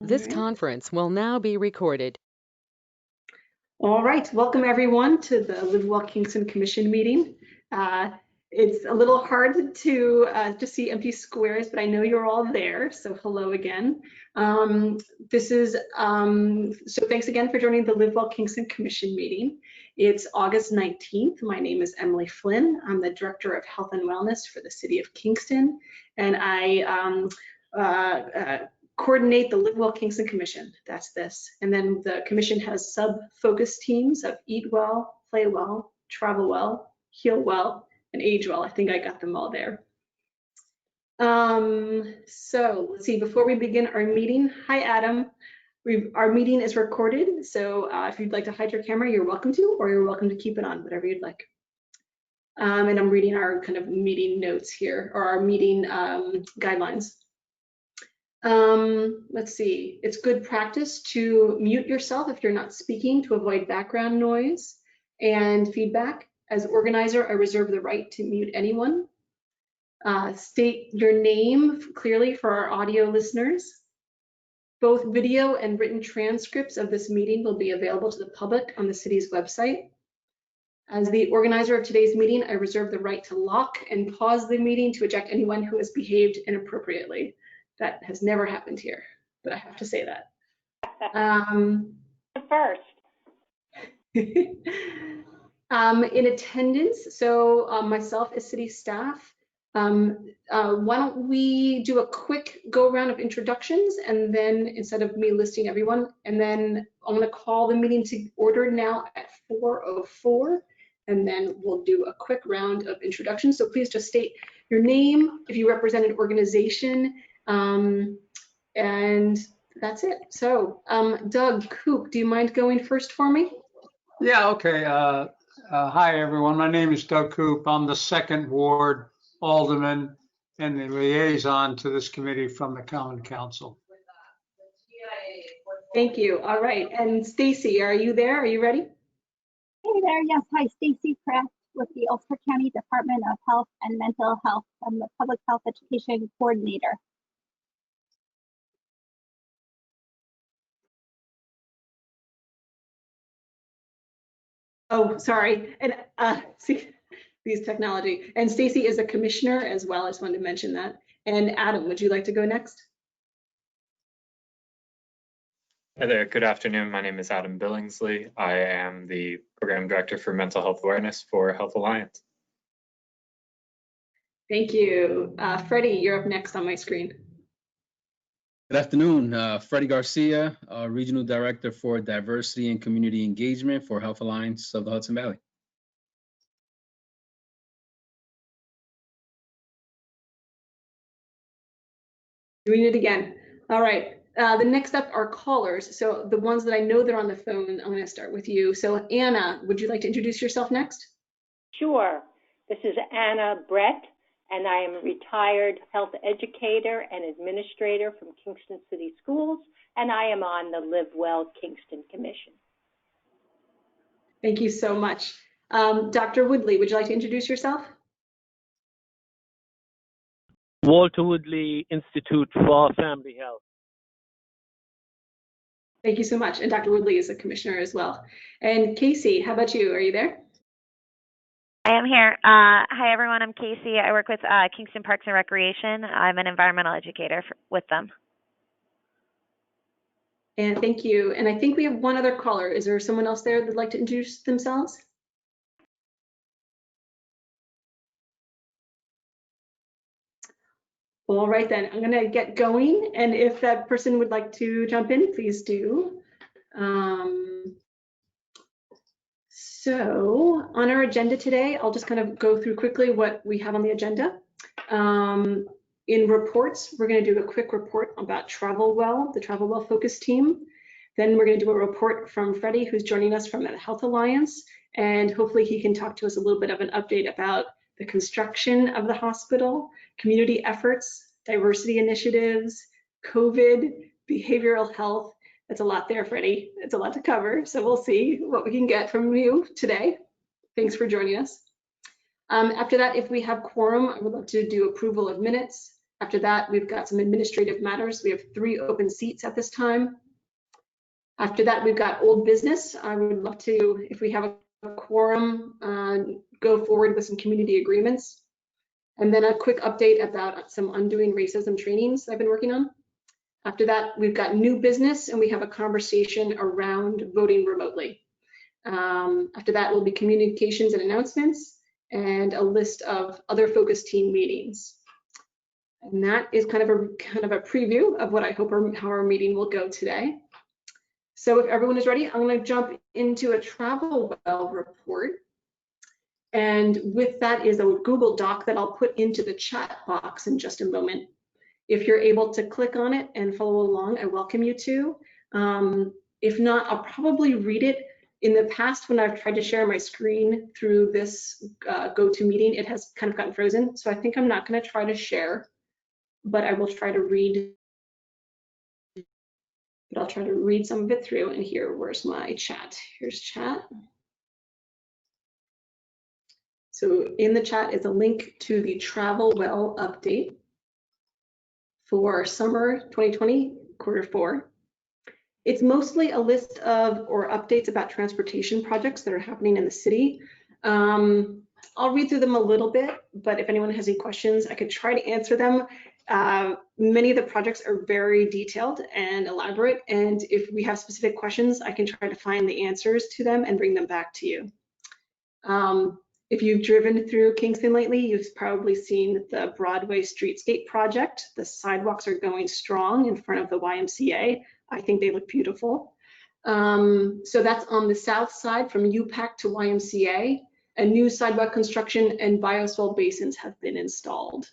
This conference will now be recorded. All right, welcome everyone to the Live Well Kingston Commission meeting. It's a little hard to see empty squares, but I know you're all there, so hello again. So thanks again for joining the Live Well Kingston Commission meeting. It's August 19th. My name is Emily Flynn. I'm the Director of Health and Wellness for the City of Kingston, and I coordinate the Live Well Kingston Commission. That's this. And then the commission has sub-focus teams of Eat Well, Play Well, Travel Well, Heal Well, and Age Well. I think I got them all there. So let's see, before we begin our meeting, hi Adam. Our meeting is recorded, so if you'd like to hide your camera, you're welcome to, or you're welcome to keep it on, whatever you'd like. And I'm reading our kind of meeting notes here, or our meeting guidelines. Let's see, it's good practice to mute yourself if you're not speaking to avoid background noise and feedback. As organizer, I reserve the right to mute anyone. State your name clearly for our audio listeners. Both video and written transcripts of this meeting will be available to the public on the city's website. As the organizer of today's meeting, I reserve the right to lock and pause the meeting to eject anyone who has behaved inappropriately. That has never happened here, but I have to say that. First. In attendance, so myself as city staff, why don't we do a quick go around of introductions, and then instead of me listing everyone, and then I'm going to call the meeting to order now at 4:04, and then we'll do a quick round of introductions. So please just state your name, if you represent an organization, and that's it. So Doug Koop, do you mind going first for me? Yeah, okay. Hi, everyone. My name is Doug Koop. I'm the 2nd Ward Alderman and the liaison to this committee from the Common Council. Thank you. All right. And Stacy, are you there? Are you ready? Hey there. Yes. Hi, Stacy Pratt with the Ulster County Department of Health and Mental Health. I'm the Public Health Education Coordinator. Oh, sorry. And see, these technology. And Stacy is a commissioner as well. I just wanted to mention that. And Adam, would you like to go next? Hi there, good afternoon. My name is Adam Billingsley. I am the Program Director for Mental Health Awareness for Health Alliance. Thank you. Freddie, you're up next on my screen. Good afternoon, Freddie Garcia, Regional Director for Diversity and Community Engagement for Health Alliance of the Hudson Valley. Doing it again. All right. The next up are callers. So the ones that I know they're on the phone, I'm going to start with you. So Anna, would you like to introduce yourself next? Sure. This is Anna Brett, and I am a retired health educator and administrator from Kingston City Schools, and I am on the Live Well Kingston Commission. Thank you so much. Dr. Woodley, would you like to introduce yourself? Walter Woodley, Institute for Family Health. Thank you so much. And Dr. Woodley is a commissioner as well. And Casey, how about you? Are you there? I am here. Hi, everyone. I'm Casey. I work with Kingston Parks and Recreation. I'm an environmental educator with them. And thank you. And I think we have one other caller. Is there someone else there that'd like to introduce themselves? All right, then I'm going to get going. And if that person would like to jump in, please do. So on our agenda today, I'll just kind of go through quickly what we have on the agenda. In reports, we're going to do a quick report about Travel Well, the Travel Well focus team. Then we're going to do a report from Freddie, who's joining us from the Health Alliance. And hopefully he can talk to us a little bit of an update about the construction of the hospital, community efforts, diversity initiatives, COVID, behavioral health. That's a lot there, Freddie. It's a lot to cover. So we'll see what we can get from you today. Thanks for joining us. After that, if we have quorum, I would love to do approval of minutes, After that, we've got some administrative matters. We have 3 open seats at this time. After that, we've got old business. I would love to, if we have a quorum, go forward with some community agreements. And then a quick update about some undoing racism trainings I've been working on. After that, we've got new business, and we have a conversation around voting remotely. After that will be communications and announcements and a list of other focus team meetings. And that is kind of a preview of what I hope how our meeting will go today. So if everyone is ready, I'm going to jump into a travel well report. And with that is a Google Doc that I'll put into the chat box in just a moment. If you're able to click on it and follow along, I welcome you to. If not, I'll probably read it. In the past, when I've tried to share my screen through this GoToMeeting, it has kind of gotten frozen. So I think I'm not going to try to share, but I will try to read. But I'll try to read some of it through. And here, where's my chat? Here's chat. So in the chat is a link to the Travel Well update for summer 2020, Q4. It's mostly a list of or updates about transportation projects that are happening in the city. I'll read through them a little bit, but if anyone has any questions, I could try to answer them. Many of the projects are very detailed and elaborate, and if we have specific questions, I can try to find the answers to them and bring them back to you. If you've driven through Kingston lately, you've probably seen the Broadway Streetscape project. The sidewalks are going strong in front of the YMCA. I think they look beautiful. So that's on the south side from UPAC to YMCA. A new sidewalk construction and bioswale basins have been installed.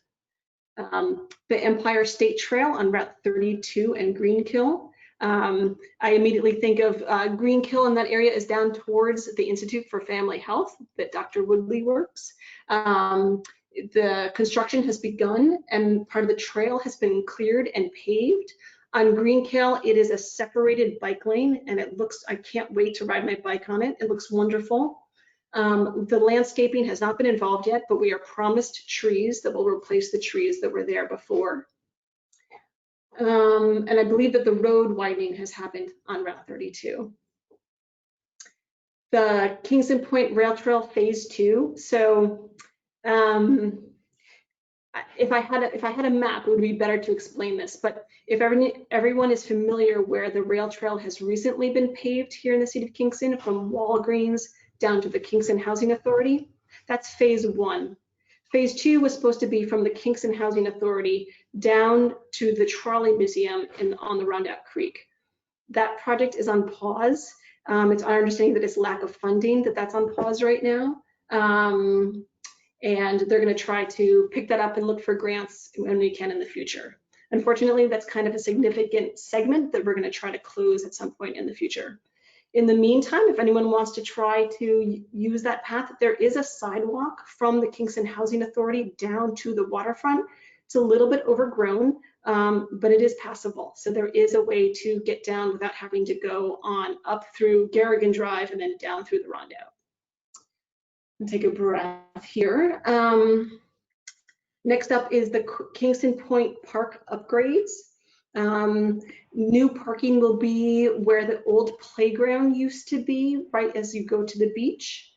The Empire State Trail on Route 32 and Greenkill. I immediately think of Greenkill, and that area is down towards the Institute for Family Health that Dr. Woodley works. The construction has begun and part of the trail has been cleared and paved. On Greenkill, it is a separated bike lane and it looks, I can't wait to ride my bike on it. It looks wonderful. The landscaping has not been involved yet, but we are promised trees that will replace the trees that were there before. And I believe that the road widening has happened on Route 32. The Kingston Point Rail Trail Phase 2. So if I had a map, it would be better to explain this. But if everyone is familiar where the rail trail has recently been paved here in the city of Kingston, from Walgreens down to the Kingston Housing Authority, that's Phase 1. Phase 2 was supposed to be from the Kingston Housing Authority down to the Trolley Museum on the Rondout Creek. That project is on pause. It's our understanding that it's lack of funding that's on pause right now. And they're going to try to pick that up and look for grants when we can in the future. Unfortunately, that's kind of a significant segment that we're going to try to close at some point in the future. In the meantime, if anyone wants to try to use that path, there is a sidewalk from the Kingston Housing Authority down to the waterfront. It's a little bit overgrown, but it is passable. So there is a way to get down without having to go on up through Garrigan Drive and then down through the Rondout. And take a breath here. Next up is the Kingston Point Park upgrades. New parking will be where the old playground used to be, right as you go to the beach.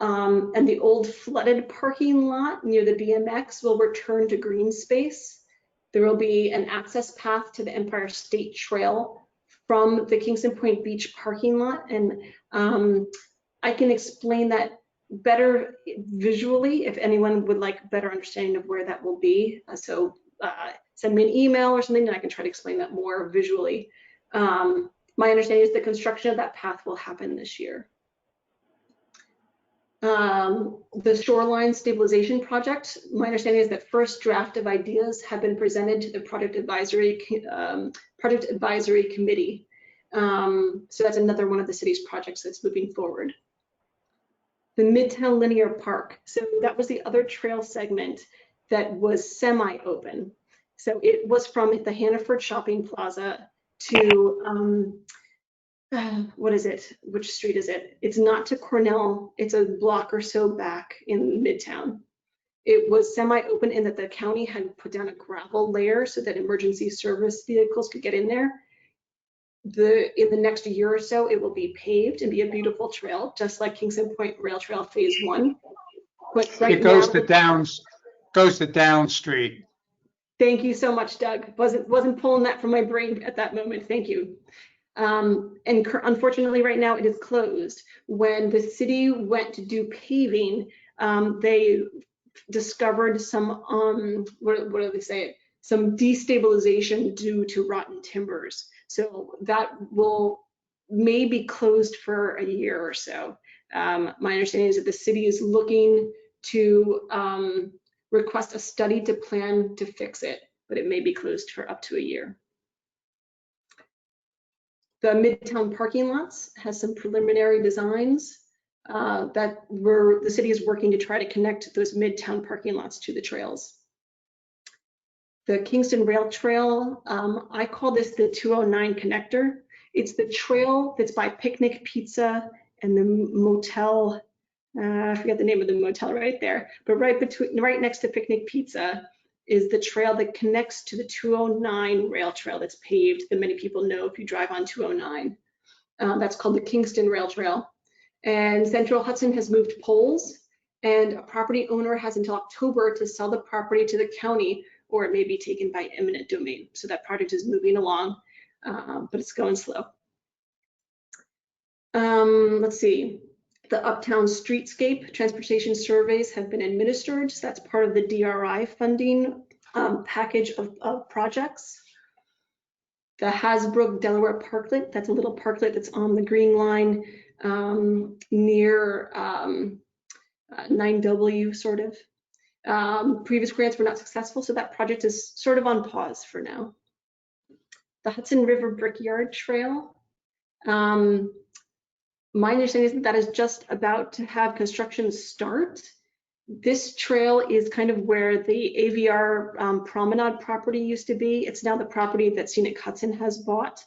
And the old flooded parking lot near the BMX will return to green space. There will be an access path to the Empire State Trail from the Kingston Point Beach parking lot. And I can explain that better visually if anyone would like better understanding of where that will be. So send me an email or something and I can try to explain that more visually. My understanding is the construction of that path will happen this year. The shoreline stabilization project, my understanding is that first draft of ideas have been presented to the project advisory committee. So that's another one of the city's projects that's moving forward. The Midtown Linear Park. So that was the other trail segment that was semi-open. So it was from the Hannaford Shopping Plaza to, what is it? Which street is it? It's not to Cornell. It's a block or so back in Midtown. It was semi-open in that the county had put down a gravel layer so that emergency service vehicles could get in there. In the next year or so, it will be paved and be a beautiful trail, just like Kingston Point Rail Trail Phase 1. But right It goes now, to Down Street. thank you so much, Doug. Wasn't pulling that from my brain at that moment. Thank you. And unfortunately, right now it is closed. When the city went to do paving, they discovered some what do they say? Some destabilization due to rotten timbers. So that may be closed for a year or so. My understanding is that the city is looking to request a study to plan to fix it, but it may be closed for up to a year. The Midtown parking lots has some preliminary designs that the city is working to try to connect those Midtown parking lots to the trails. The Kingston Rail Trail, I call this the 209 connector. It's the trail that's by Picnic Pizza and the motel, I forget the name of the motel right there, but right next to Picnic Pizza is the trail that connects to the 209 rail trail that's paved that many people know if you drive on 209. That's called the Kingston Rail Trail. And Central Hudson has moved poles, and a property owner has until October to sell the property to the county, or it may be taken by eminent domain. So that project is moving along, but it's going slow. Let's see. The Uptown Streetscape transportation surveys have been administered. So that's part of the DRI funding package of projects. The Hasbrook Delaware Parklet, that's a little parklet that's on the Green Line near 9W sort of. Previous grants were not successful, so that project is sort of on pause for now. The Hudson River Brickyard Trail. My understanding is that is just about to have construction start. This trail is kind of where the AVR Promenade property used to be. It's now the property that Scenic Hudson has bought.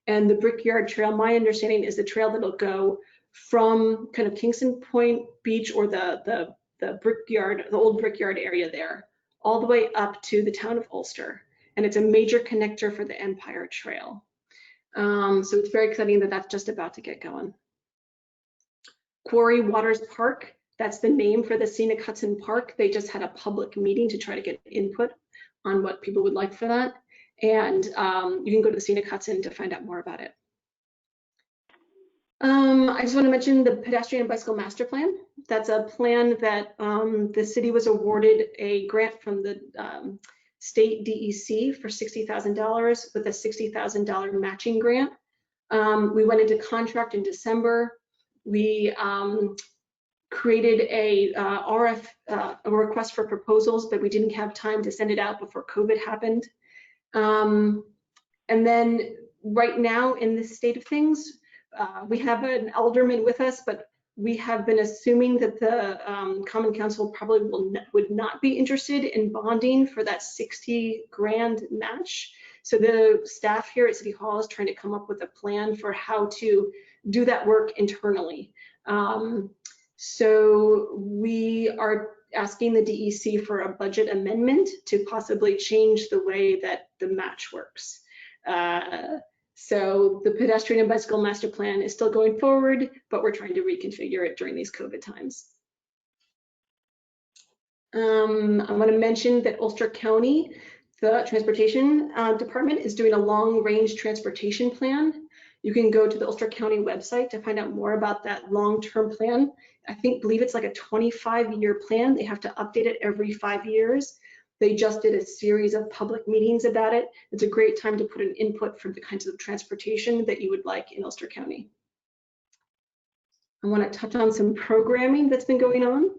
And the Brickyard Trail, my understanding is the trail that'll go from kind of Kingston Point Beach or the Brickyard, the old Brickyard area there, all the way up to the town of Ulster. And it's a major connector for the Empire Trail. So it's very exciting that that's just about to get going. Quarry Waters Park, that's the name for the Scenic Hudson Park. They just had a public meeting to try to get input on what people would like for that. And you can go to the Scenic Hudson to find out more about it. I just want to mention the Pedestrian and Bicycle Master Plan. That's a plan that the city was awarded a grant from the state DEC for $60,000 with a $60,000 matching grant. We went into contract in December. We created a request for proposals, but we didn't have time to send it out before COVID happened. And then right now in this state of things, we have an alderman with us, but we have been assuming that the Common Council probably would not be interested in bonding for that 60 grand match. So the staff here at City Hall is trying to come up with a plan for how to do that work internally. So we are asking the DEC for a budget amendment to possibly change the way that the match works. So the Pedestrian and Bicycle Master Plan is still going forward, but we're trying to reconfigure it during these COVID times. I want to mention that Ulster County, the Transportation Department, is doing a long-range transportation plan. You can go to the Ulster County website to find out more about that long-term plan. I believe it's like a 25-year plan. They have to update it every 5 years. They just did a series of public meetings about it. It's a great time to put an input for the kinds of transportation that you would like in Ulster County. I want to touch on some programming that's been going on.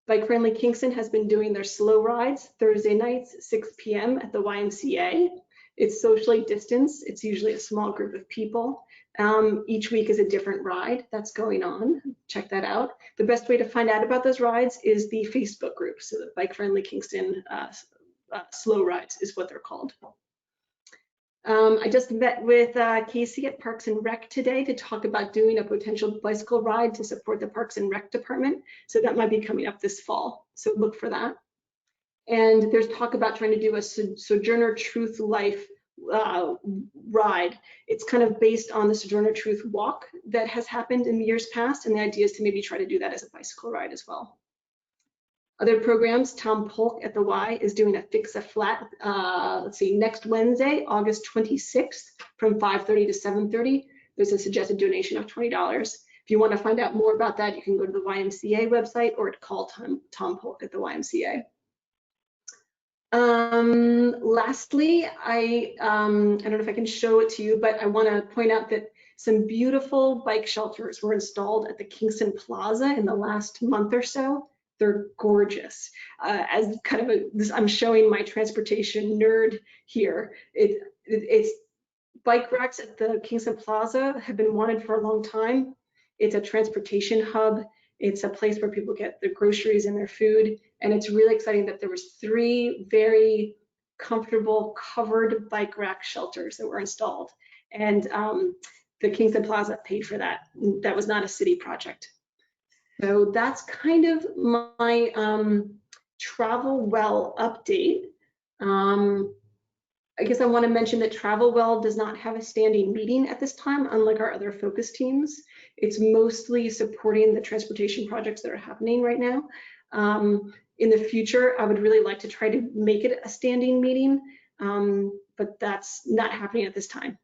Bike Friendly Kingston has been doing their slow rides Thursday nights, 6 p.m. at the YMCA. It's socially distanced. It's usually a small group of people. Each week is a different ride that's going on. Check that out. The best way to find out about those rides is the Facebook group. So the Bike Friendly Kingston Slow Rides is what they're called. I just met with Casey at Parks and Rec today to talk about doing a potential bicycle ride to support the Parks and Rec department. So that might be coming up this fall. So look for that. And there's talk about trying to do a Sojourner Truth Life ride. It's kind of based on the Sojourner Truth walk that has happened in years past. And the idea is to maybe try to do that as a bicycle ride as well. Other programs, Tom Polk at the Y is doing a Fix a Flat, let's see, next Wednesday, August 26th from 5:30 to 7:30. There's a suggested donation of $20. If you want to find out more about that, you can go to the YMCA website or call Tom Polk at the YMCA. Lastly, I don't know if I can show it to you, but I want to point out that some beautiful bike shelters were installed at the Kingston Plaza in the last month or so. They're gorgeous. As kind of I'm showing my transportation nerd here. It's bike racks at the Kingston Plaza have been wanted for a long time. It's a transportation hub. It's a place where people get their groceries and their food. And it's really exciting that there was 3 very comfortable covered bike rack shelters that were installed. And the Kingston Plaza paid for that. That was not a city project. So that's kind of my Travel Well update. I guess I want to mention that Travel Well does not have a standing meeting at this time, unlike our other focus teams. It's mostly supporting the transportation projects that are happening right now. In the future, I would really like to try to make it a standing meeting, but that's not happening at this time.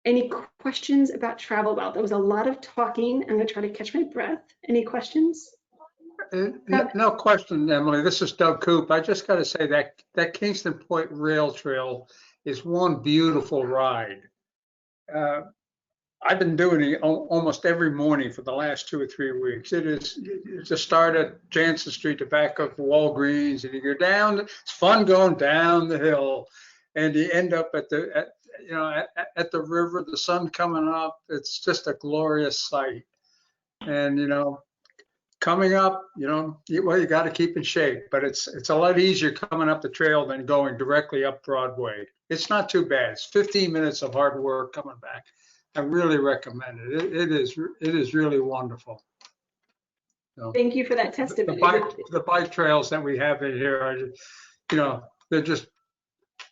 Any questions about Travel Well? There was a lot of talking. I'm going to try to catch my breath. Any questions? No question, Emily. This is Doug Coop. I just got to say that Kingston Point Rail Trail is one beautiful ride. I've been doing it almost every morning for the last 2 or 3 weeks. It is you just start at Jansen Street to back up Walgreens, and you go down. It's fun going down the hill, and you end up at the river, the sun coming up. It's just a glorious sight. And coming up, you got to keep in shape, but it's a lot easier coming up the trail than going directly up Broadway. It's not too bad. It's 15 minutes of hard work coming back. I really recommend it. It is really wonderful. So, thank you for that testimony. The bike trails that we have in here are,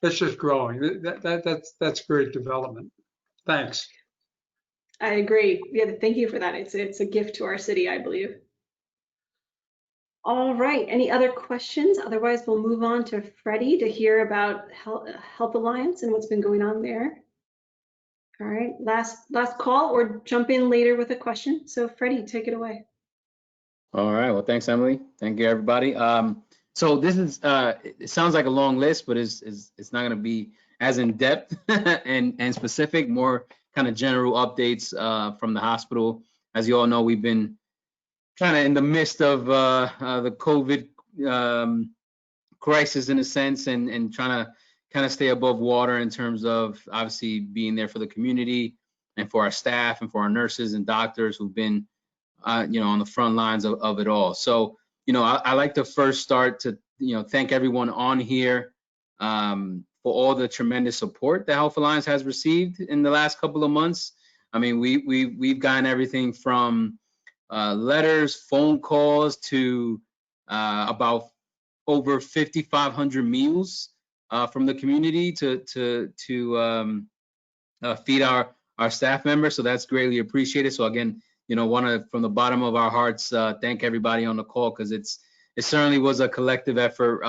it's just growing. That's great development. Thanks. I agree. Yeah, thank you for that. It's a gift to our city, I believe. All right, any other questions? Otherwise, we'll move on to Freddie to hear about Health Alliance and what's been going on there. All right, last call, or jump in later with a question. So Freddie, take it away. All right, well, thanks, Emily. Thank you, everybody. So this is, it sounds like a long list, but it's not gonna be as in depth and specific, more kind of general updates from the hospital. As you all know, we've been kind of in the midst of the COVID crisis in a sense, and trying to kind of stay above water in terms of obviously being there for the community and for our staff and for our nurses and doctors who've been on the front lines of it all. So I like to first start to thank everyone on here for all the tremendous support that Health Alliance has received in the last couple of months. I mean, we've gotten everything from letters, phone calls, to about over 5,500 meals from the community to feed our staff members. So that's greatly appreciated. So again, want to, from the bottom of our hearts, thank everybody on the call, because it certainly was a collective effort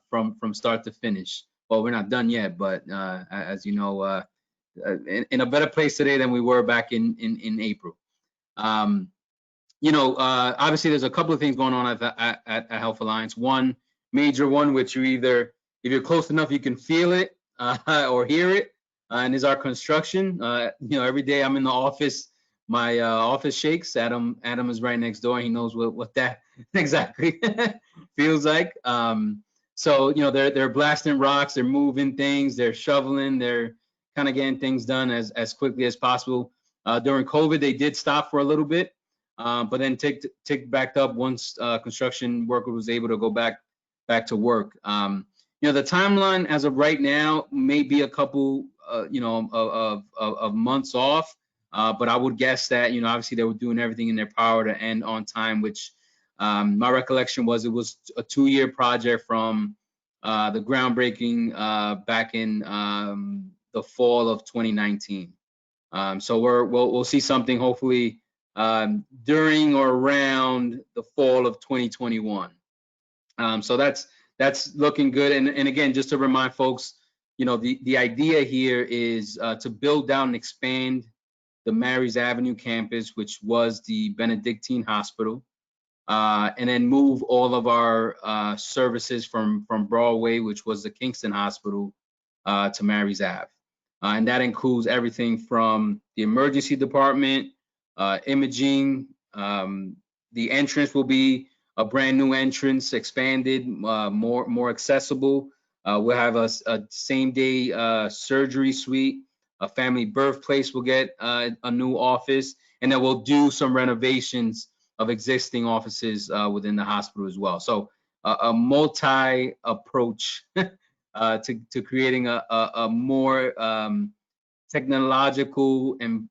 from start to finish. Well, we're not done yet, but as you know, in a better place today than we were back in April. Obviously there's a couple of things going on at Health Alliance. One major one, which if you're close enough, you can feel it or hear it, and is our construction. Every day I'm in the office, my office shakes. Adam is right next door. He knows what that exactly feels like. So they're blasting rocks, they're moving things, they're shoveling, they're kind of getting things done as quickly as possible. During COVID, they did stop for a little bit, but then ticked back up once construction worker was able to go back to work. the timeline as of right now may be a couple, of months off. But I would guess that, obviously they were doing everything in their power to end on time, which my recollection was it was a 2-year project from the groundbreaking back in the fall of 2019. So we'll see something hopefully during or around the fall of 2021. So that's looking good. And again, just to remind folks, the idea here is to build out and expand the Marys Avenue campus, which was the Benedictine Hospital, and then move all of our services from Broadway, which was the Kingston Hospital, to Marys Ave. And that includes everything from the emergency department, imaging. The entrance will be a brand new entrance, expanded, more accessible. We'll have a same-day surgery suite. A family birthplace will get a new office, and then we'll do some renovations of existing offices within the hospital as well. So a multi-approach to creating a more technological and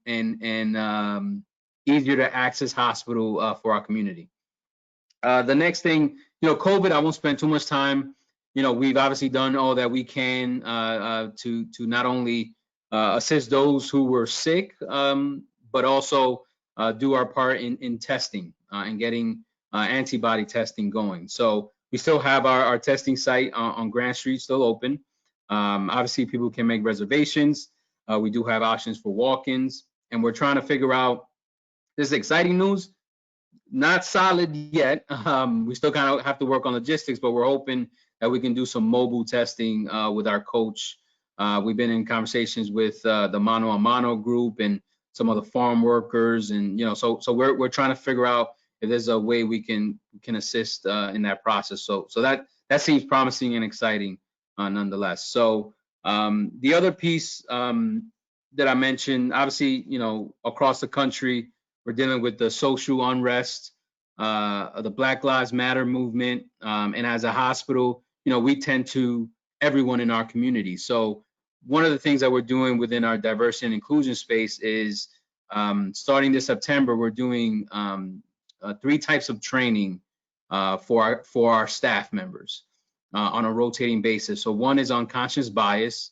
easier to access hospital for our community. The next thing, COVID, I won't spend too much time. We've obviously done all that we can to not only assist those who were sick, but also do our part in testing and getting antibody testing going. So we still have our testing site on Grand Street still open. Obviously, people can make reservations. We do have options for walk-ins, and we're trying to figure out, this is exciting news, not solid yet. We still kind of have to work on logistics, but we're hoping that we can do some mobile testing with our coach. We've been in conversations with the Mano a Mano group and some of the farm workers, and so we're trying to figure out if there's a way we can assist in that process. So that seems promising and exciting nonetheless. So the other piece that I mentioned, obviously, across the country, we're dealing with the social unrest, the Black Lives Matter movement, and as a hospital, we tend to everyone in our community. So one of the things that we're doing within our diversity and inclusion space is starting this September, we're doing 3 types of training for our staff members on a rotating basis. So one is unconscious bias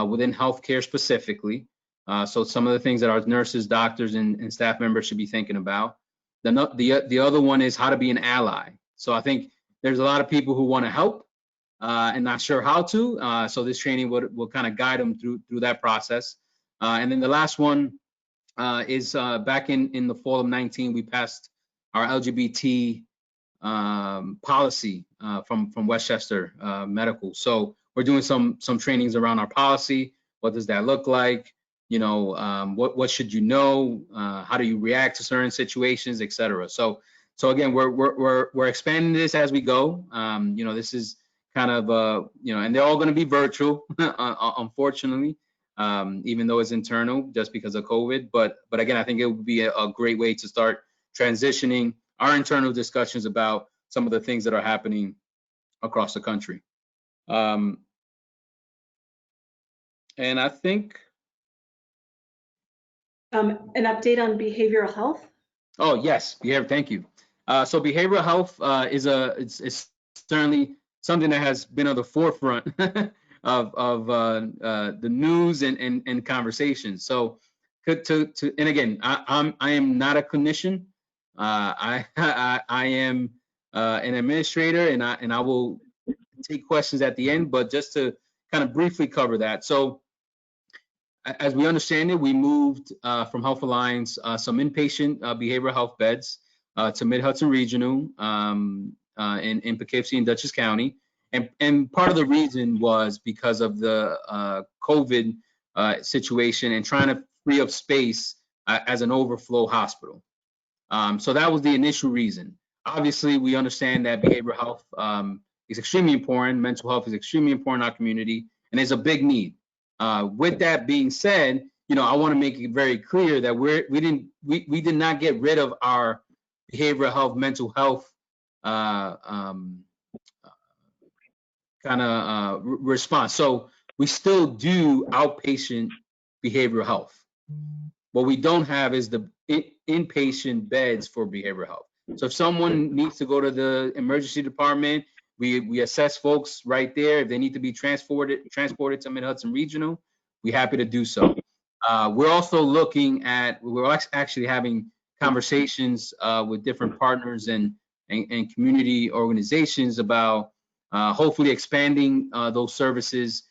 within healthcare specifically. So some of the things that our nurses, doctors, and staff members should be thinking about. The other one is how to be an ally. So I think there's a lot of people who want to help and not sure how to. So this training will kind of guide them through that process. And then the last one is back in the fall of 19, we passed our LGBT policy from Westchester Medical. So we're doing some trainings around our policy. What does that look like? What should you know? How do you react to certain situations, et cetera? So again, we're expanding this as we go. This is kind of and they're all going to be virtual, unfortunately, even though it's internal just because of COVID. But again, I think it would be a great way to start transitioning our internal discussions about some of the things that are happening across the country. And I think. An update on behavioral health? Oh, yes, thank you. So behavioral health is certainly something that has been on the forefront of the news and conversations. So and again, I am not a clinician. I am an administrator, and I will take questions at the end, but just to kind of briefly cover that. So as we understand it, we moved from Health Alliance some inpatient behavioral health beds to Mid-Hudson Regional in Poughkeepsie and Dutchess County. And part of the reason was because of the COVID situation and trying to free up space as an overflow hospital. So that was the initial reason. Obviously, we understand that behavioral health is extremely important. Mental health is extremely important in our community, and there's a big need. With that being said, I want to make it very clear that we did not get rid of our behavioral health, mental health kind kind of response. So we still do outpatient behavioral health. What we don't have is the inpatient beds for behavioral health. So if someone needs to go to the emergency department, we assess folks right there. If they need to be transported to Mid-Hudson Regional, we're happy to do so. We're also looking at, we're actually having conversations with different partners and community organizations about hopefully expanding those services,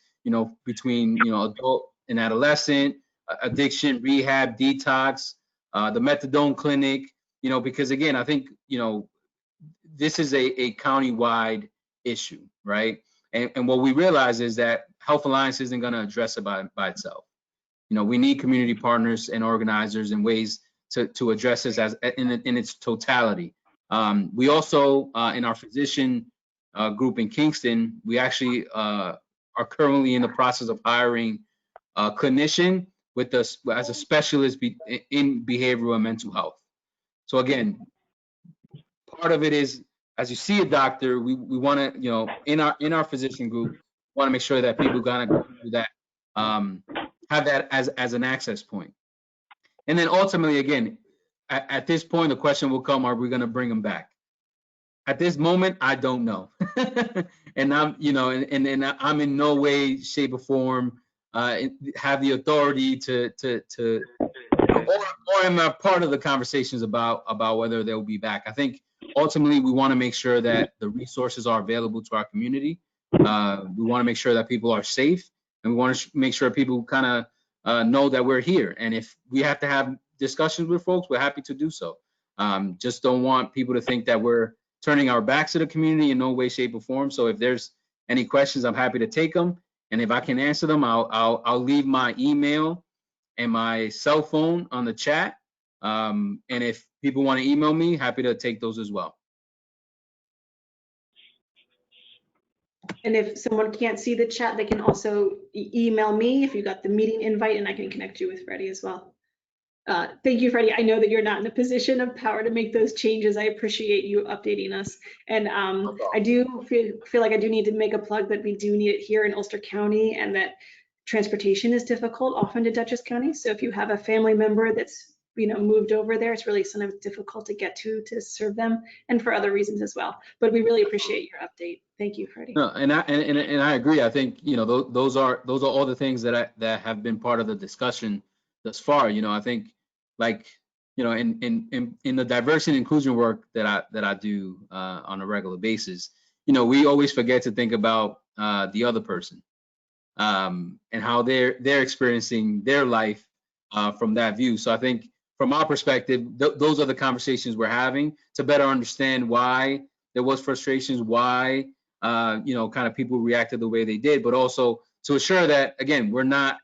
between, adult and adolescent, addiction, rehab, detox, the methadone clinic, because again, I think, this is a county-wide issue, right? And what we realize is that Health Alliance isn't going to address it by itself. We need community partners and organizers and ways to address this in its totality. We also, in our physician group in Kingston, we actually are currently in the process of hiring a clinician with us as a specialist in behavioral and mental health. So again, part of it is, as you see a doctor, we want to, in our physician group, want to make sure that people gonna go through that, have that as an access point. And then ultimately, again, at this point, the question will come: are we going to bring them back? At this moment, I don't know, and I'm, and I'm in no way, shape, or form have the authority to or am a part of the conversations about whether they'll be back. I think ultimately we want to make sure that the resources are available to our community. We want to make sure that people are safe, and we want to make sure people kind of know that we're here. And if we have to have discussions with folks, we're happy to do so. Just don't want people to think that we're turning our backs to the community in no way, shape, or form. So if there's any questions, I'm happy to take them. And if I can answer them, I'll leave my email and my cell phone on the chat. And if people want to email me, happy to take those as well. And if someone can't see the chat, they can also email me if you got the meeting invite, and I can connect you with Freddie as well. Thank you, Freddie. I know that you're not in a position of power to make those changes. I appreciate you updating us. And I do feel like I do need to make a plug that we do need it here in Ulster County, and that transportation is difficult often to Dutchess County. So if you have a family member that's moved over there, it's really sometimes difficult to get to serve them, and for other reasons as well. But we really appreciate your update. Thank you, Freddie. No, and I agree. I think those are all the things that have been part of the discussion thus far. I think, like, in the diversity and inclusion work that I do on a regular basis, we always forget to think about the other person, and how they're experiencing their life from that view. So I think from our perspective, those are the conversations we're having to better understand why there was frustrations, why kind of people reacted the way they did, but also to assure that, again, we're not,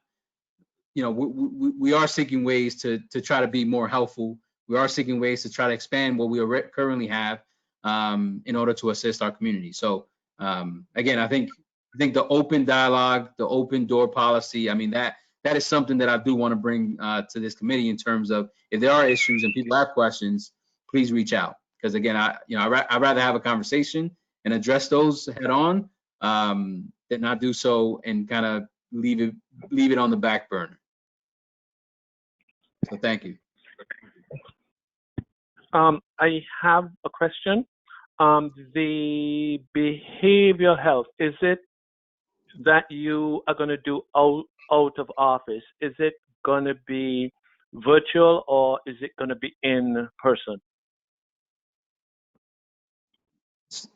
we are seeking ways to try to be more helpful. We are seeking ways to try to expand what we currently have in order to assist our community. So again, I think the open dialogue, the open door policy, I mean, that is something that I do want to bring to this committee in terms of, if there are issues and people have questions, please reach out. Because again, I'd rather have a conversation and address those head on than not do so and kind of leave it on the back burner. So thank you. I have a question. The behavioral health, is it that you are going to do out of office? Is it going to be virtual, or is it going to be in person?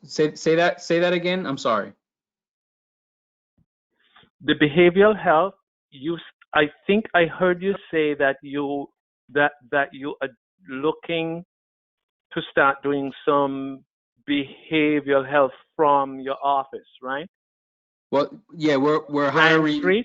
Say that again. I'm sorry. The behavioral health, I think I heard you say that you are looking to start doing some behavioral health from your office, right? Well, yeah, we're hiring.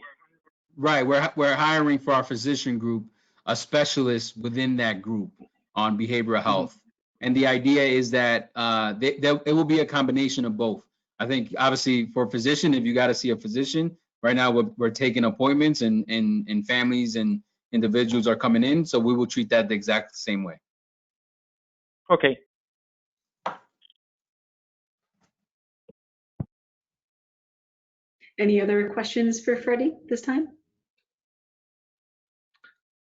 Right, we're hiring for our physician group a specialist within that group on behavioral health, and the idea is that it will be a combination of both. I think obviously for a physician, if you got to see a physician, right now we're taking appointments and families and individuals are coming in, so we will treat that the exact same way. Okay. Any other questions for Freddie this time?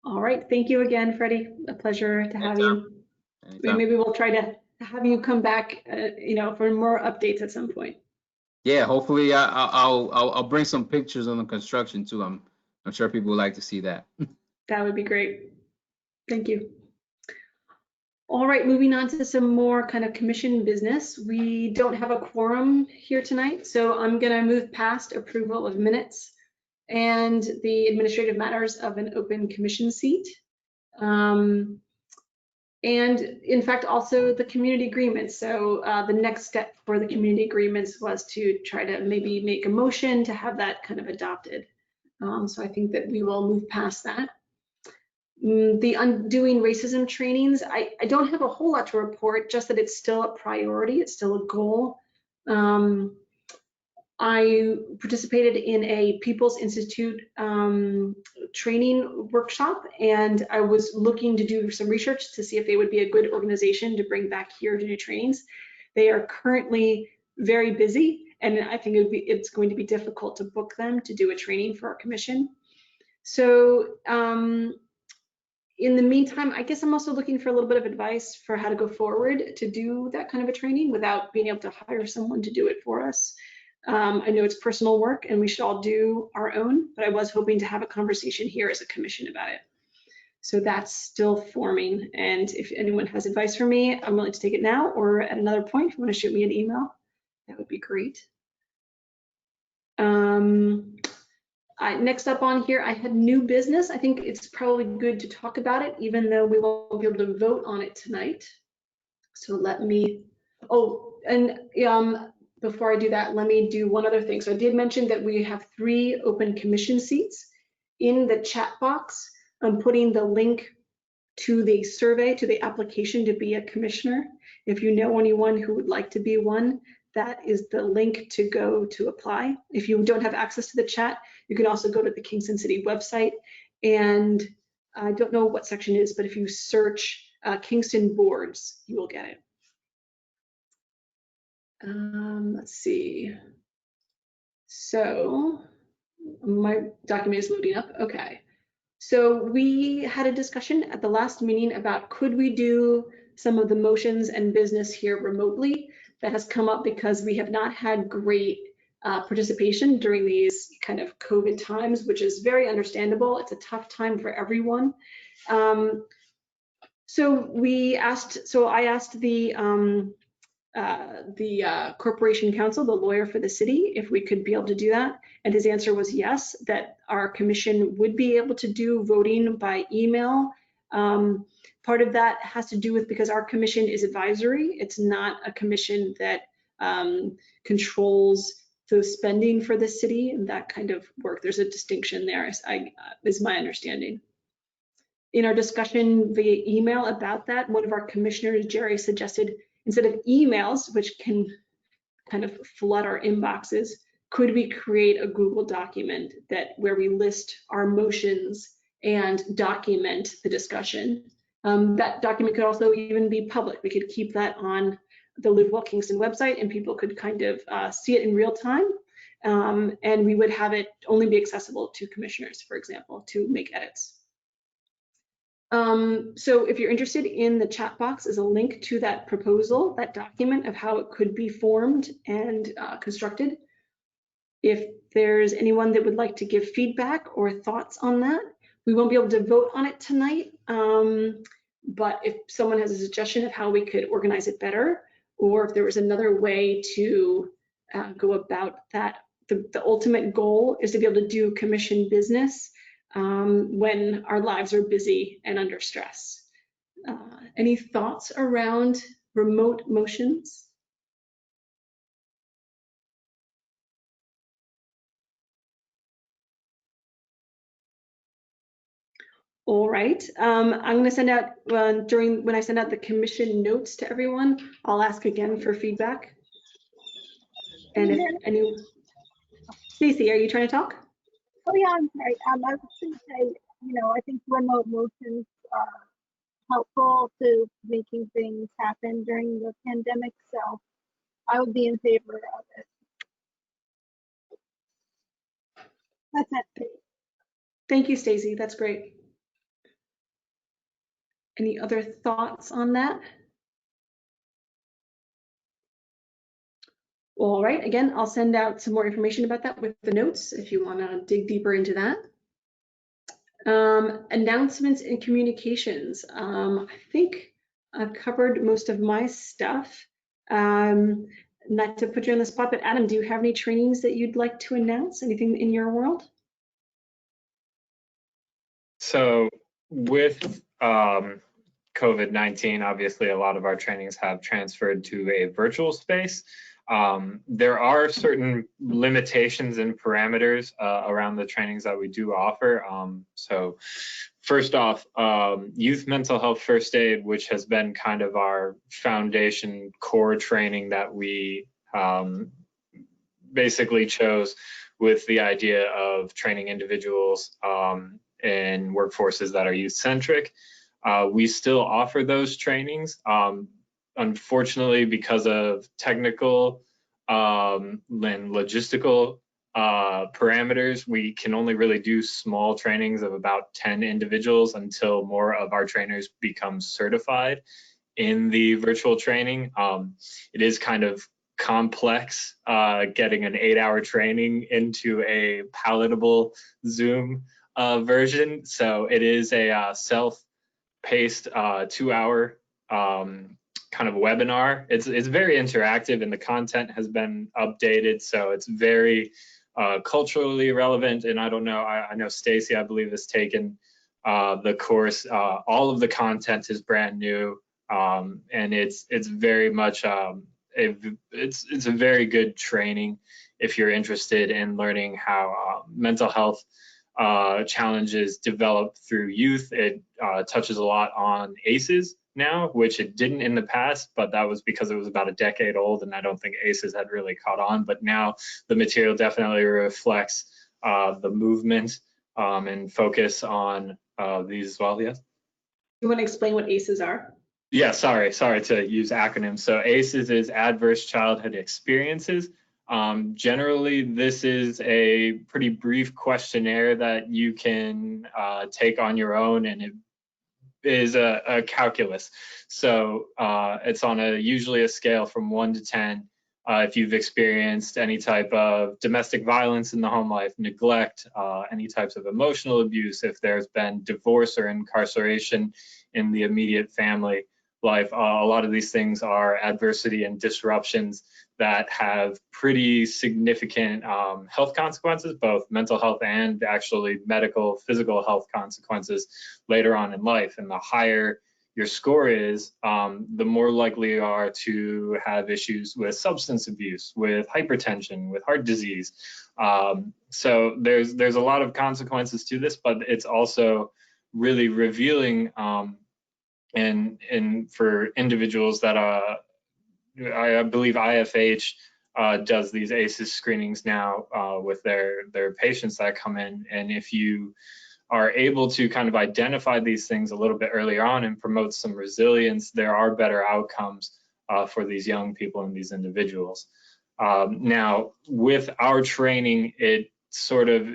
All right, thank you again, Freddie. A pleasure to have you. Anytime. Maybe we'll try to have you come back, for more updates at some point. Yeah, hopefully I'll bring some pictures on the construction too. I'm sure people would like to see that. That would be great. Thank you. All right, moving on to some more kind of commission business. We don't have a quorum here tonight, so I'm going to move past approval of minutes and the administrative matters of an open commission seat. And in fact, also the community agreements. So the next step for the community agreements was to try to maybe make a motion to have that kind of adopted. So I think that we will move past that. The undoing racism trainings, I don't have a whole lot to report, just that it's still a priority, it's still a goal. I participated in a People's Institute training workshop, and I was looking to do some research to see if they would be a good organization to bring back here to do trainings. They are currently very busy, and I think it's going to be difficult to book them to do a training for our commission. So in the meantime, I guess I'm also looking for a little bit of advice for how to go forward to do that kind of a training without being able to hire someone to do it for us. I know it's personal work and we should all do our own, but I was hoping to have a conversation here as a commission about it. So that's still forming. And if anyone has advice for me, I'm willing to take it now or at another point. If you want to shoot me an email, that would be great. Next up on here, I had new business. I think it's probably good to talk about it, even though we won't be able to vote on it tonight. So let me, before I do that, let me do one other thing. So I did mention that we have 3 open commission seats. In the chat box, I'm putting the link to the survey, to the application to be a commissioner. If you know anyone who would like to be one, that is the link to go to apply. If you don't have access to the chat, you can also go to the Kingston City website. And I don't know what section it is, but if you search Kingston boards, you will get it. Let's see. So my document is loading up. Okay. So we had a discussion at the last meeting about could we do some of the motions and business here remotely. That has come up because we have not had great participation during these kind of COVID times, which is very understandable. It's a tough time for everyone. So I asked the corporation counsel, the lawyer for the city, if we could be able to do that. And his answer was yes, that our commission would be able to do voting by email. Part of that has to do with because our commission is advisory. It's not a commission that controls the spending for the city and that kind of work. There's a distinction there, is my understanding. In our discussion via email about that, one of our commissioners, Jerry, suggested instead of emails, which can kind of flood our inboxes, could we create a Google document where we list our motions and document the discussion? That document could also even be public. We could keep that on the Live Well Kingston website and people could kind of see it in real time. And we would have it only be accessible to commissioners, for example, to make edits. So if you're interested, in the chat box is a link to that proposal, that document of how it could be formed and constructed. If there's anyone that would like to give feedback or thoughts on that, we won't be able to vote on it tonight, but if someone has a suggestion of how we could organize it better, or if there was another way to go about that, the ultimate goal is to be able to do commission business when our lives are busy and under stress. Any thoughts around remote motions? All right, I'm going to send out, when I send out the commission notes to everyone, I'll ask again for feedback. And if Stacey, are you trying to talk? Oh yeah, I'm sorry. I was going to say, I think remote motions are helpful to making things happen during the pandemic, so I would be in favor of it. That's it. Thank you, Stacy. That's great. Any other thoughts on that? All right, again, I'll send out some more information about that with the notes if you want to dig deeper into that. Announcements and communications. I think I've covered most of my stuff. Not to put you on the spot, but Adam, do you have any trainings that you'd like to announce? Anything in your world? So with COVID-19, obviously a lot of our trainings have transferred to a virtual space. There are certain limitations and parameters around the trainings that we do offer. So first off, youth mental health first aid, which has been kind of our foundation core training that we basically chose with the idea of training individuals in workforces that are youth-centric. We still offer those trainings. Unfortunately, because of technical and logistical parameters, we can only really do small trainings of about 10 individuals until more of our trainers become certified in the virtual training. It is kind of complex getting an 8-hour training into a palatable Zoom version. So it is a self-paced 2-hour kind of webinar. It's very interactive and the content has been updated, so it's very culturally relevant. And I don't know, I know Stacy, I believe, has taken the course. All of the content is brand new, and it's very much it's a very good training if you're interested in learning how mental health challenges develop through youth. It touches a lot on ACEs now, which it didn't in the past, but that was because it was about a decade old and I don't think ACEs had really caught on. But now the material definitely reflects the movement and focus on these as well. Yes. You want to explain what ACEs are? Yeah, sorry to use acronyms. So ACEs is Adverse Childhood Experiences. Generally, this is a pretty brief questionnaire that you can take on your own, and it is a calculus. So it's on usually a scale from 1 to 10. If you've experienced any type of domestic violence in the home life, neglect, any types of emotional abuse, if there's been divorce or incarceration in the immediate family life, a lot of these things are adversity and disruptions that have pretty significant health consequences, both mental health and actually medical, physical health consequences later on in life. And the higher your score is, the more likely you are to have issues with substance abuse, with hypertension, with heart disease. So there's a lot of consequences to this, but it's also really revealing and for individuals that I believe IFH does these ACEs screenings now with their patients that come in. And if you are able to kind of identify these things a little bit earlier on and promote some resilience, there are better outcomes for these young people and these individuals. Now, with our training, it sort of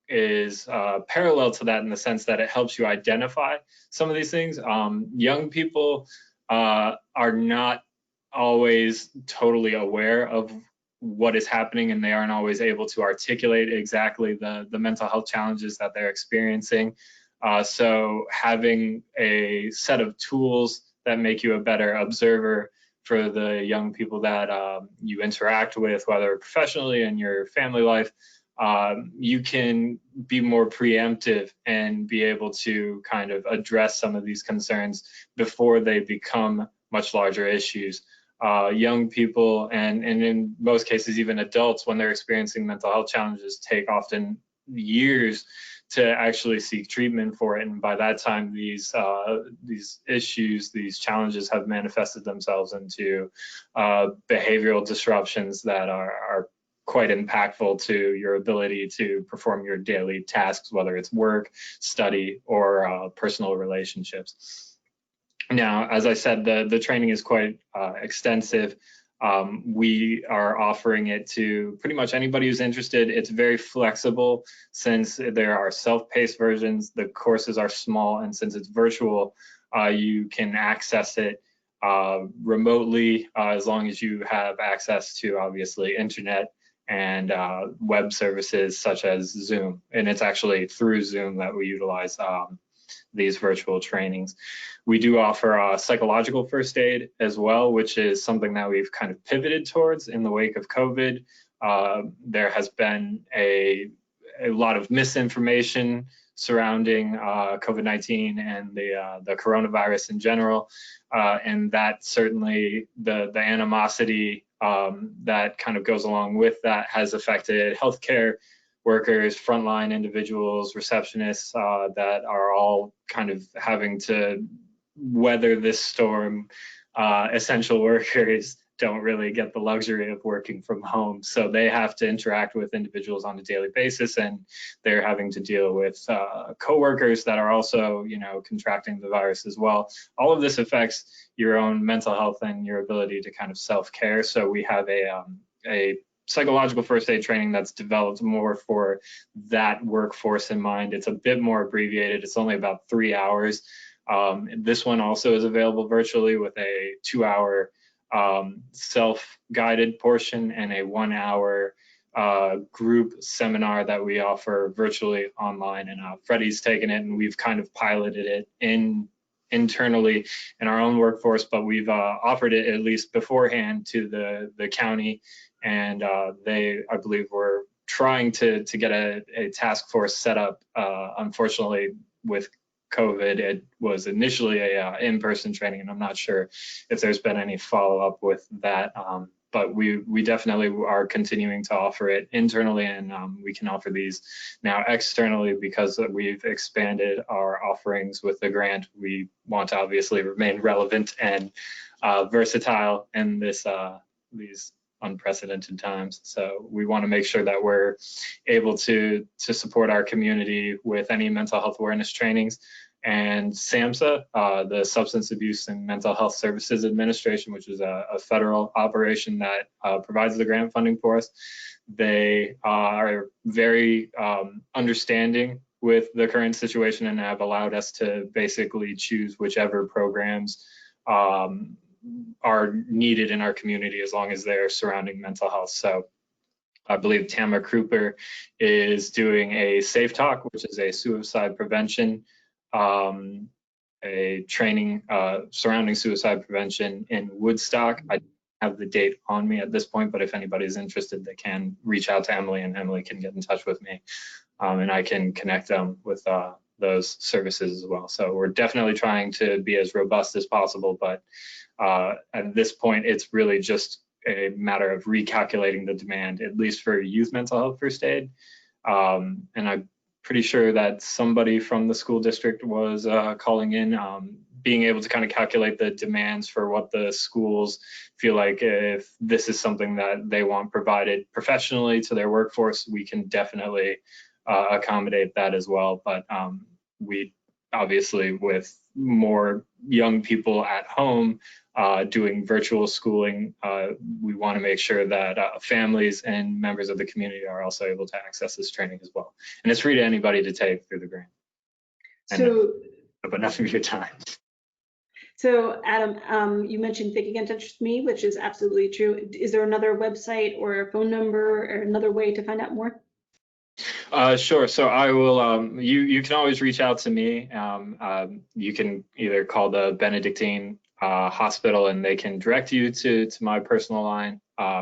is parallel to that in the sense that it helps you identify some of these things. Young people are not always totally aware of what is happening, and they aren't always able to articulate exactly the mental health challenges that they're experiencing. So having a set of tools that make you a better observer for the young people that you interact with, whether professionally in your family life, you can be more preemptive and be able to kind of address some of these concerns before they become much larger issues. Young people and in most cases even adults, when they're experiencing mental health challenges, take often years to actually seek treatment for it, and by that time these issues, these challenges have manifested themselves into behavioral disruptions that are quite impactful to your ability to perform your daily tasks, whether it's work, study, or personal relationships. Now, as I said, the training is quite extensive. We are offering it to pretty much anybody who's interested. It's very flexible since there are self-paced versions, the courses are small, and since it's virtual, you can access it remotely as long as you have access to, obviously, internet and web services such as Zoom. And it's actually through Zoom that we utilize these virtual trainings. We do offer psychological first aid as well, which is something that we've kind of pivoted towards in the wake of COVID. There has been a lot of misinformation surrounding COVID-19 and the coronavirus in general, and that certainly the animosity that kind of goes along with that has affected healthcare workers, frontline individuals, receptionists that are all kind of having to weather this storm. Essential workers don't really get the luxury of working from home, so they have to interact with individuals on a daily basis, and they're having to deal with coworkers that are also, contracting the virus as well. All of this affects your own mental health and your ability to kind of self-care. So we have a psychological first aid training that's developed more for that workforce in mind. It's a bit more abbreviated. It's only about 3 hours. This one also is available virtually with a 2-hour self-guided portion and a 1-hour group seminar that we offer virtually online. And Freddie's taken it, and we've kind of piloted it internally in our own workforce, but we've offered it at least beforehand to the county, and they, I believe, were trying to get a task force set up. Unfortunately, with COVID, it was initially a in-person training, and I'm not sure if there's been any follow-up with that. But we definitely are continuing to offer it internally, and we can offer these now externally because we've expanded our offerings with the grant. We want to obviously remain relevant and versatile in these unprecedented times. So we want to make sure that we're able to support our community with any mental health awareness trainings. And SAMHSA, the Substance Abuse and Mental Health Services Administration, which is a federal operation that provides the grant funding for us, they are very understanding with the current situation and have allowed us to basically choose whichever programs are needed in our community as long as they're surrounding mental health. So I believe Tamara Kruper is doing a Safe Talk, which is a suicide prevention, a training surrounding suicide prevention in Woodstock. I don't have the date on me at this point, but if anybody's interested, they can reach out to Emily, and Emily can get in touch with me, and I can connect them with those services as well. So we're definitely trying to be as robust as possible, but at this point, it's really just a matter of recalculating the demand, at least for youth mental health first aid. And I'm pretty sure that somebody from the school district was calling in, being able to kind of calculate the demands for what the schools feel like. If this is something that they want provided professionally to their workforce, we can definitely accommodate that as well. But we obviously, with more young people at home doing virtual schooling, we want to make sure that families and members of the community are also able to access this training as well. And it's free to anybody to take through the grant. So, but nothing for your time. So Adam, you mentioned they can get in touch with me, which is absolutely true. Is there another website or a phone number or another way to find out more? Sure. So I will, you can always reach out to me. You can either call the Benedictine Hospital and they can direct you to my personal line.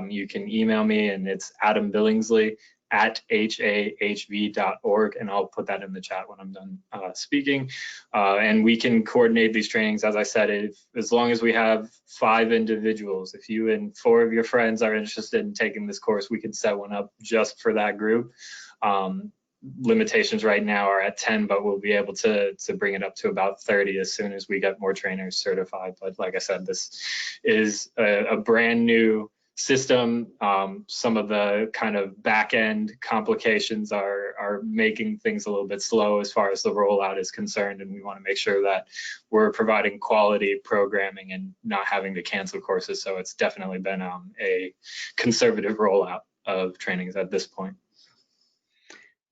You can email me, and it's Adam Billingsley at hahv.org, and I'll put that in the chat when I'm done speaking. And we can coordinate these trainings. As I said, as long as we have 5 individuals, if you and 4 of your friends are interested in taking this course, we can set one up just for that group. Limitations right now are at 10, but we'll be able to bring it up to about 30 as soon as we get more trainers certified. But like I said, this is a brand new system. Some of the kind of back end complications are making things a little bit slow as far as the rollout is concerned, and we want to make sure that we're providing quality programming and not having to cancel courses. So it's definitely been a conservative rollout of trainings at this point.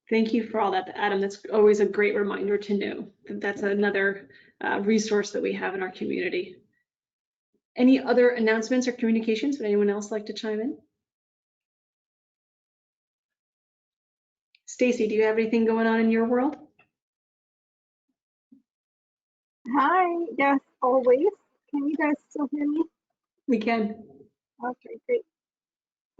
Thank you for all that, Adam. That's always a great reminder to know that that's another resource that we have in our community. Any other announcements or communications? Would anyone else like to chime in? Stacy, do you have anything going on in your world? Hi, yes, always. Can you guys still hear me? We can. Okay, great.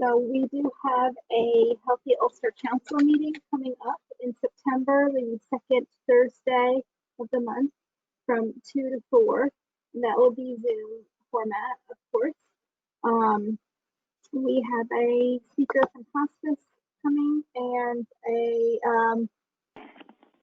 So we do have a Healthy Ulster Council meeting coming up in September, the second Thursday of the month from 2 to 4. And that will be Zoom format, of course. We have a speaker from hospice coming and a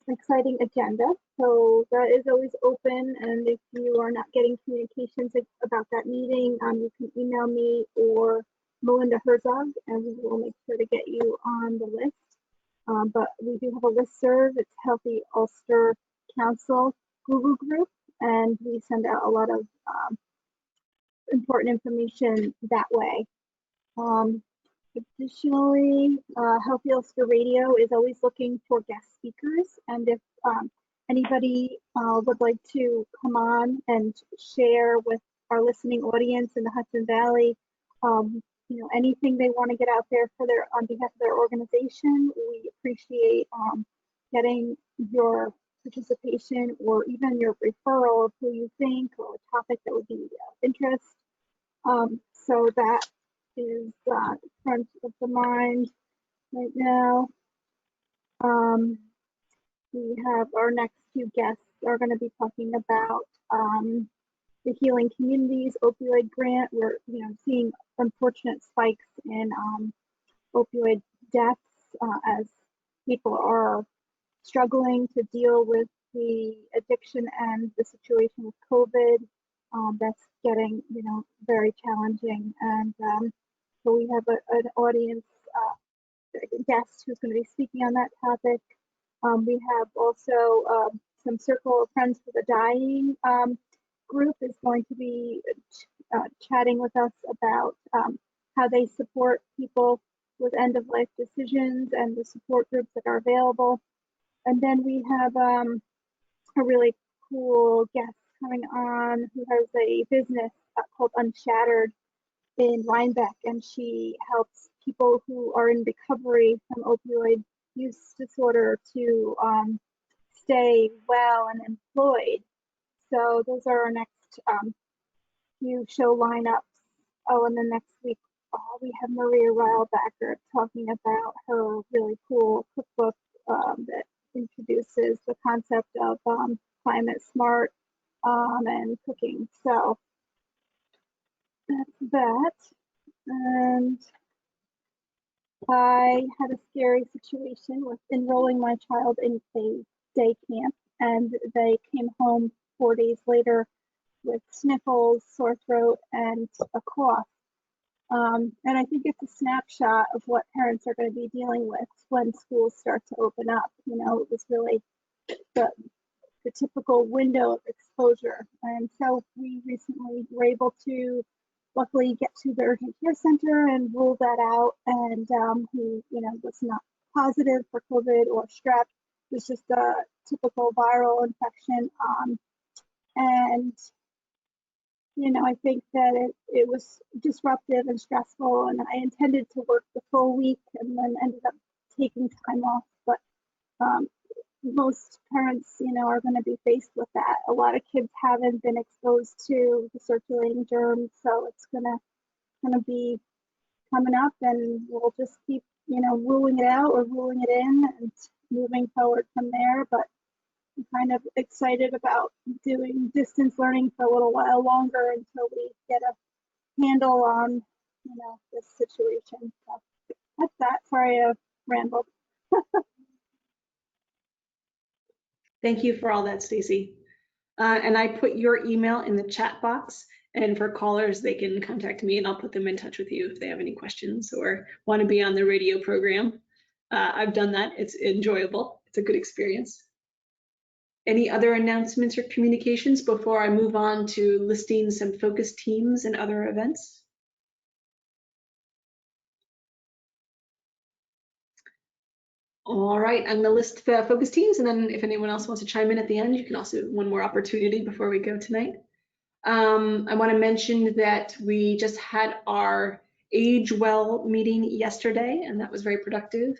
exciting agenda. So that is always open. And if you are not getting communications about that meeting, you can email me or Melinda Herzog, and we will make sure to get you on the list. But we do have a listserv. It's Healthy Ulster Council Google group, and we send out a lot of important information that way. Additionally, Healthy Ulster Radio is always looking for guest speakers, and if anybody would like to come on and share with our listening audience in the Hudson Valley, anything they want to get out there for on behalf of their organization, we appreciate getting your participation or even your referral of who you think or a topic that would be of interest. So that is front of the mind right now. We have our next few guests are going to be talking about the Healing Communities opioid grant. We're seeing unfortunate spikes in opioid deaths as people are struggling to deal with the addiction and the situation with COVID. That's getting very challenging, and so we have an audience guest who's going to be speaking on that topic. We have also some Circle of Friends for the Dying group is going to be chatting with us about how they support people with end-of-life decisions and the support groups that are available. And then we have a really cool guest coming on who has a business called Unshattered in Rhinebeck, and she helps people who are in recovery from opioid use disorder to stay well and employed. So those are our next few show lineups. Oh, and then next week we have Maria Reilbacher talking about her really cool cookbook that introduces the concept of climate smart and cooking. So that's that. And I had a scary situation with enrolling my child in a day camp, and they came home 4 days later with sniffles, sore throat, and a cough. And I think it's a snapshot of what parents are going to be dealing with when schools start to open up. It was really the typical window of exposure. And so we recently were able to luckily get to the urgent care center and rule that out. And he, was not positive for COVID or strep. It was just a typical viral infection. And I think that it was disruptive and stressful, and I intended to work the full week and then ended up taking time off. But most parents, are going to be faced with that. A lot of kids haven't been exposed to the circulating germs, so it's going to be coming up, and we'll just keep, ruling it out or ruling it in and moving forward from there. But I'm kind of excited about doing distance learning for a little while longer until we get a handle on, this situation. So that's that. Sorry, I rambled. Thank you for all that, Stacy. And I put your email in the chat box, And for callers, they can contact me and I'll put them in touch with you if they have any questions or want to be on the radio program. I've done that. It's enjoyable. It's a good experience. Any other announcements or communications before I move on to listing some focus teams and other events? All right, I'm gonna list the focus teams, and then if anyone else wants to chime in at the end, you can also one more opportunity before we go tonight. I want to mention that we just had our Age Well meeting yesterday, and that was very productive.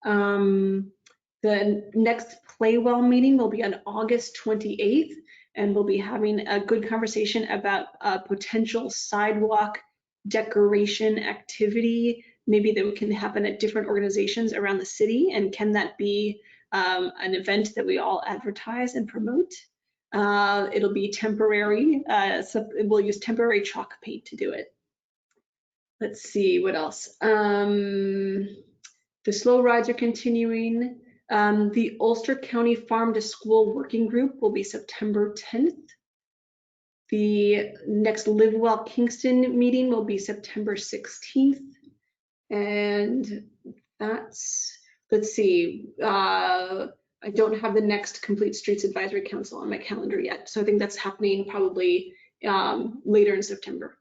The next Play Well meeting will be on August 28th, and we'll be having a good conversation about a potential sidewalk decoration activity, maybe that can happen at different organizations around the city, and can that be an event that we all advertise and promote? It'll be temporary, so we'll use temporary chalk paint to do it. Let's see, what else? The slow rides are continuing. The Ulster County Farm to School Working Group will be September 10th. The next Live Well Kingston meeting will be September 16th. And that's, let's see, I don't have the next Complete Streets Advisory Council on my calendar yet. So I think that's happening probably later in September.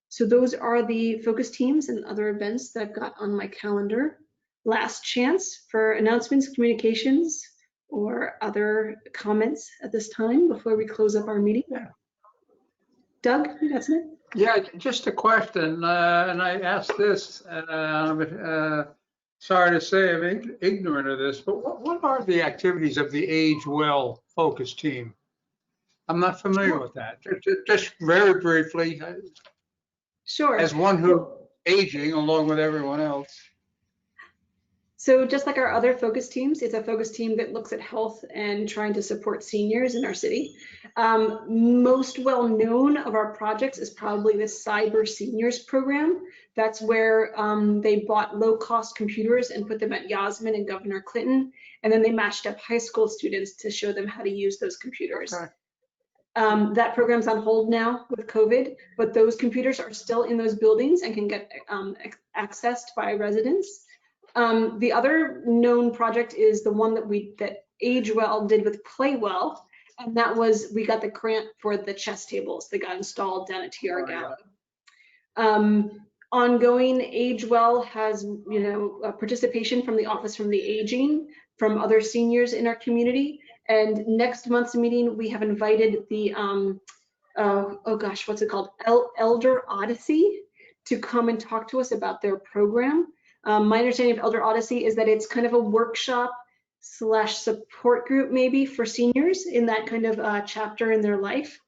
So those are the focus teams and other events that I've got on my calendar. Last chance for announcements, communications, or other comments at this time before we close up our meeting. Yeah. Doug, that's it? Yeah, just a question, and I asked this, sorry to say I'm ignorant of this, but what are the activities of the Age Well focus team? I'm not familiar with that. Just very briefly, Sure. as one who's aging along with everyone else. So just like our other focus teams, it's a focus team that looks at health and trying to support seniors in our city. Most well known of our projects is probably the Cyber Seniors program. That's where they bought low cost computers and put them at Yasmin and Governor Clinton. And then they matched up high school students to show them how to use those computers. Okay. That program's on hold now with COVID, but those computers are still in those buildings and can get accessed by residents. The other known project is the one that Age Well did with Play Well, and that was, we got the grant for the chess tables that got installed down at TR Gallo. Ongoing, Age Well has, participation from the Office from the Aging, from other seniors in our community. And next month's meeting, we have invited the, oh gosh, what's it called? Elder Odyssey to come and talk to us about their program. My understanding of Elder Odyssey is that it's kind of a workshop / support group maybe for seniors in that kind of chapter in their life.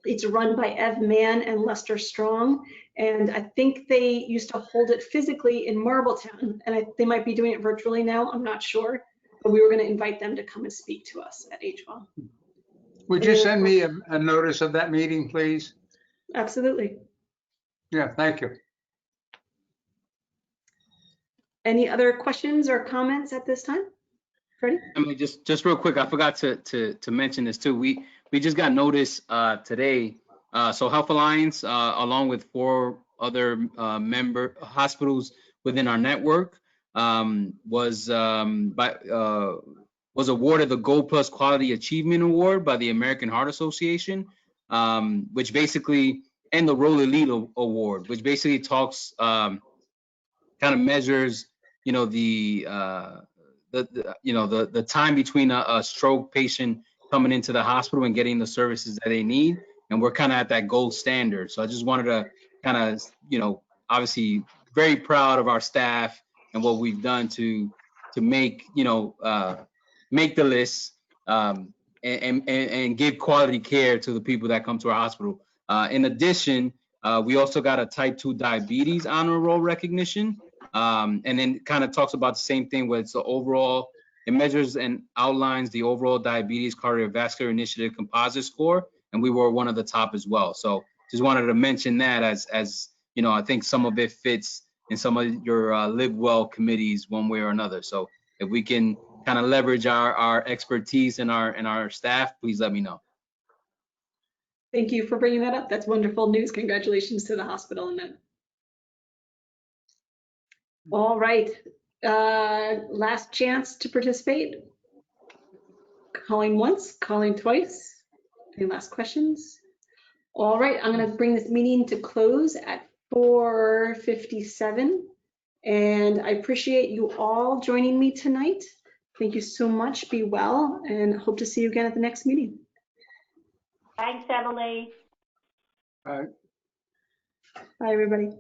It's run by Ev Mann and Lester Strong, and I think they used to hold it physically in Marbletown, and they might be doing it virtually now, I'm not sure, but we were going to invite them to come and speak to us at HWAL. Would you send me a notice of that meeting, please? Absolutely. Yeah, thank you. Any other questions or comments at this time? Freddie? I mean, just real quick, I forgot to mention this too. We just got notice today. So Health Alliance, along with 4 other member hospitals within our network, was awarded the Gold Plus Quality Achievement Award by the American Heart Association, which basically, and the Role Elite Award, which basically talks, kind of measures, the time between a stroke patient coming into the hospital and getting the services that they need. And we're kind of at that gold standard. So I just wanted to kind of, obviously very proud of our staff and what we've done to make, make the list and give quality care to the people that come to our hospital. In addition, we also got a type 2 diabetes honor roll recognition. And then kind of talks about the same thing where it's the overall, it measures and outlines the overall diabetes cardiovascular initiative composite score. And we were one of the top as well. So just wanted to mention that as I think some of it fits in some of your Live Well committees one way or another. So if we can kind of leverage our expertise and our staff, please let me know. Thank you for bringing that up. That's wonderful news. Congratulations to the hospital on that. All right, last chance to participate. Calling once, calling twice. Any last questions? All right, I'm going to bring this meeting to close at 4:57. And I appreciate you all joining me tonight. Thank you so much. Be well, and hope to see you again at the next meeting. Thanks, Emily. Bye, everybody.